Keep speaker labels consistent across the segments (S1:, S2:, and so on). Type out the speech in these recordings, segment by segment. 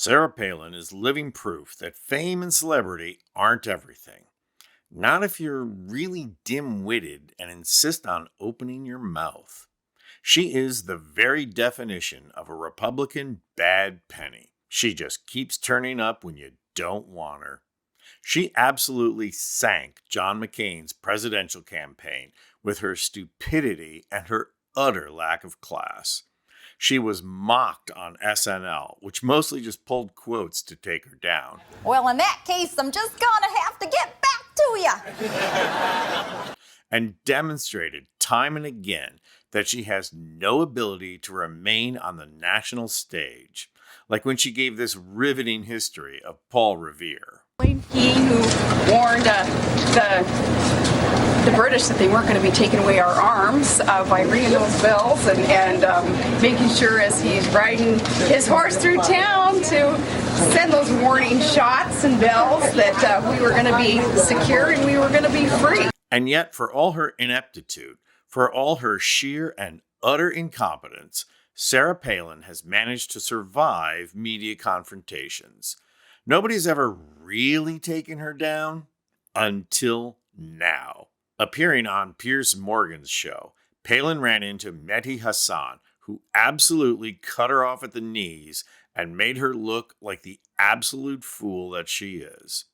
S1: Sarah Palin is living proof that fame and celebrity aren't everything. Not if you're really dim witted and insist on opening your mouth. She is the very definition of a Republican bad penny. She just keeps turning up when you don't want her. She absolutely sank John McCain's presidential campaign with her stupidity and her utter lack of class. She was mocked on SNL, which mostly just pulled quotes to take her down.
S2: Well, in that case, I'm just gonna have to get back to you.
S1: And demonstrated time and again that she has no ability to remain on the national stage, like when she gave this riveting history of Paul Revere.
S3: He who warned the British that they weren't going to be taking away our arms by ringing those bells and making sure as he's riding his horse through town to send those warning shots and bells that we were going to be secure and we were going to be free.
S1: And yet, for all her ineptitude, for all her sheer and utter incompetence, Sarah Palin has managed to survive media confrontations. Nobody's ever really taken her down until now. Appearing on Piers Morgan's show, Palin ran into Mehdi Hasan, who absolutely cut her off at the knees and made her look like the absolute fool that she is.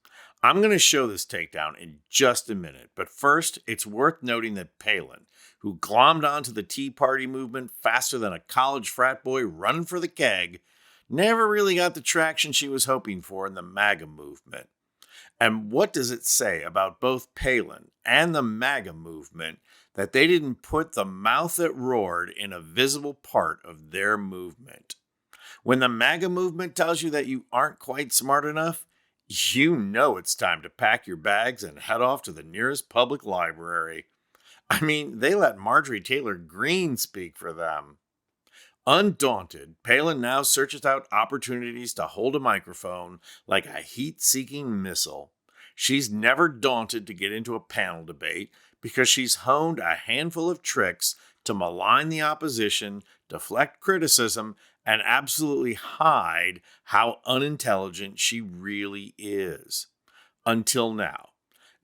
S1: I'm going to show this takedown in just a minute, but first, it's worth noting that Palin, who glommed onto the Tea Party movement faster than a college frat boy running for the keg, never really got the traction she was hoping for in the MAGA movement. And what does it say about both Palin and the MAGA movement that they didn't put the mouth that roared in a visible part of their movement? When the MAGA movement tells you that you aren't quite smart enough, you know it's time to pack your bags and head off to the nearest public library. I mean, they let Marjorie Taylor Greene speak for them. Undaunted, Palin now searches out opportunities to hold a microphone like a heat-seeking missile. She's never daunted to get into a panel debate because she's honed a handful of tricks to malign the opposition, deflect criticism, and absolutely hide how unintelligent she really is. Until now.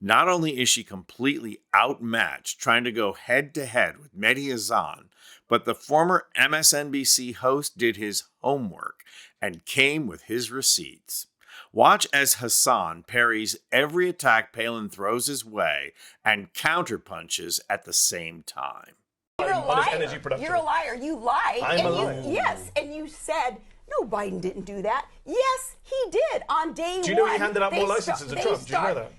S1: Not only is she completely outmatched trying to go head-to-head with Mehdi Hasan, but the former MSNBC host did his homework and came with his receipts. Watch as Hasan parries every attack Palin throws his way and counterpunches at the same time.
S4: You're a liar. You're a liar. You lied.
S5: I'm a liar.
S4: Yes, and you said, no, Biden didn't do that. Yes, he did on day one.
S5: Do you know he handed out more licenses to Trump? Do you know that?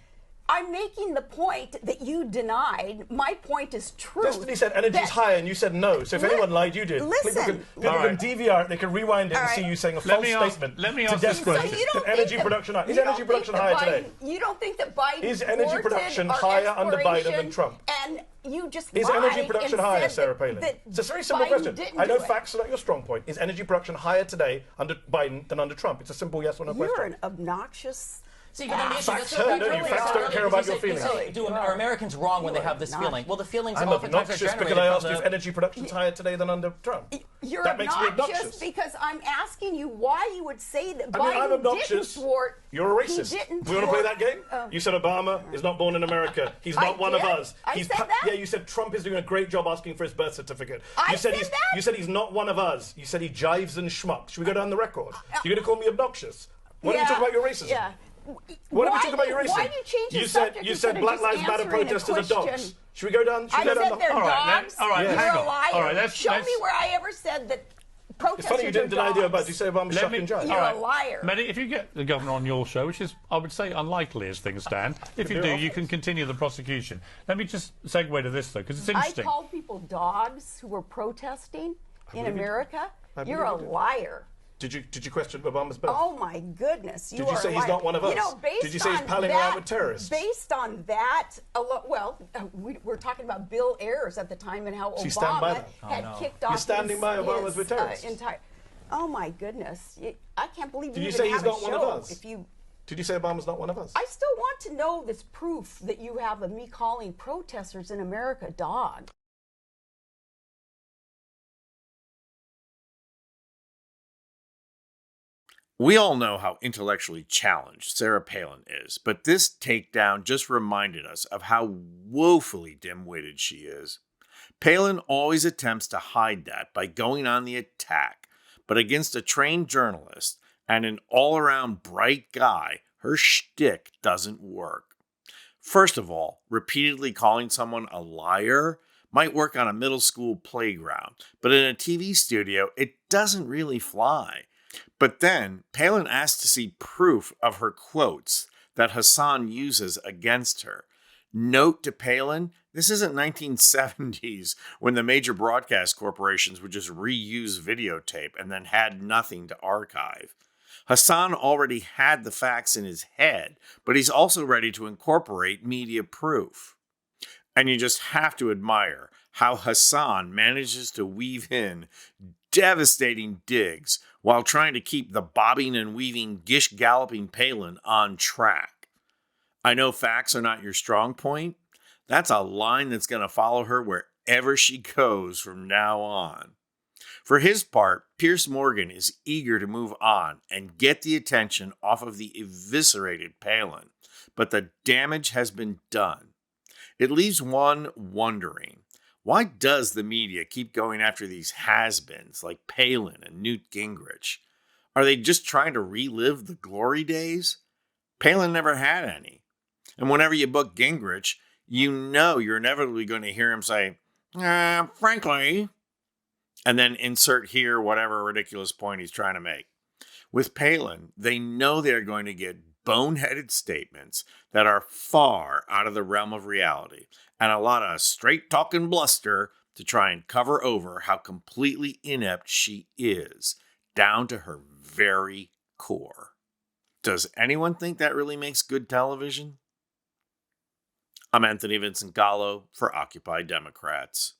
S4: I'm making the point that you denied. My point is true.
S5: Destiny said energy's higher, and you said no. So if anyone lied, you did.
S4: Listen.
S5: People can DVR it, they can rewind it and see you saying a false statement to discredit that energy production higher. Is energy production higher today?
S4: You don't think that Biden
S5: is energy production higher under Biden than Trump?
S4: And you just
S5: is energy production higher, Sarah Palin? It's a very simple question. I know facts are not your strong point. Is energy production higher today under Biden than under Trump? It's a simple yes or no question.
S4: You're an obnoxious...
S5: Facts hurt, don't you? Facts don't care about your feelings.
S6: Are Americans wrong when they have this feeling? Well, the feelings
S5: I'm
S6: oftentimes
S5: obnoxious
S6: are
S5: because I asked you if energy production's higher today than under Trump.
S4: That makes me obnoxious because I'm asking you why you would say that Biden didn't thwart.
S5: You're a racist. We want to play that game? You said Obama is not born in America. He's not one of us.
S4: I said that?
S5: Yeah, you said Trump is doing a great job asking for his birth certificate. You said he's not one of us. You said he jives and schmucks. Should we go down the record? You're going to call me obnoxious? Why don't we talk about your racism?
S4: Yeah.
S5: What did we talk about your racism?
S4: Why did you change the subject?
S5: You said Black Lives Matter protesters are dogs. Should we go down?
S4: I said they're dogs.
S7: All right,
S4: You're
S7: hang
S4: a
S7: on.
S4: liar.
S7: All right,
S4: Show me where I ever said that protesters
S5: It's funny you didn't deny the Obama. You say Obama's shocking judge.
S4: You're a liar.
S7: Mehdi, if you get the governor on your show, which is, I would say, unlikely as things stand, if you do, you can continue the prosecution. Let me just segue to this, though, because it's interesting.
S4: I called people dogs who were protesting in America. You're a liar.
S5: Did you question Obama's birth?
S4: Oh my goodness!
S5: Did you say he's not one of us? Did you say he's palling around with terrorists?
S4: Based on that, we're talking about Bill Ayers at the time and how Obama had kicked off.
S5: You're standing by Obama's with terrorists.
S4: Oh my goodness! I can't believe
S5: Did
S4: you
S5: you
S4: even
S5: say he's
S4: have
S5: not
S4: a
S5: one
S4: show.
S5: of us? Did you say Obama's not one of us?
S4: I still want to know this proof that you have of me calling protesters in America dogs.
S1: We all know how intellectually challenged Sarah Palin is, but this takedown just reminded us of how woefully dim-witted she is. Palin always attempts to hide that by going on the attack, but against a trained journalist and an all-around bright guy, her shtick doesn't work. First of all, repeatedly calling someone a liar might work on a middle school playground, but in a TV studio, it doesn't really fly. But then, Palin asked to see proof of her quotes that Hasan uses against her. Note to Palin, this isn't 1970s when the major broadcast corporations would just reuse videotape and then had nothing to archive. Hasan already had the facts in his head, but he's also ready to incorporate media proof. And you just have to admire how Hasan manages to weave in devastating digs while trying to keep the bobbing and weaving, gish-galloping Palin on track. I know facts are not your strong point. That's a line that's going to follow her wherever she goes from now on. For his part, Piers Morgan is eager to move on and get the attention off of the eviscerated Palin, but the damage has been done. It leaves one wondering, why does the media keep going after these has-beens like Palin and Newt Gingrich? Are they just trying to relive the glory days? Palin never had any. And whenever you book Gingrich, you know you're inevitably going to hear him say, frankly, and then insert here whatever ridiculous point he's trying to make. With Palin, they know they're going to get boneheaded statements that are far out of the realm of reality, and a lot of straight-talking bluster to try and cover over how completely inept she is, down to her very core. Does anyone think that really makes good television? I'm Anthony Vincent Gallo for Occupy Democrats.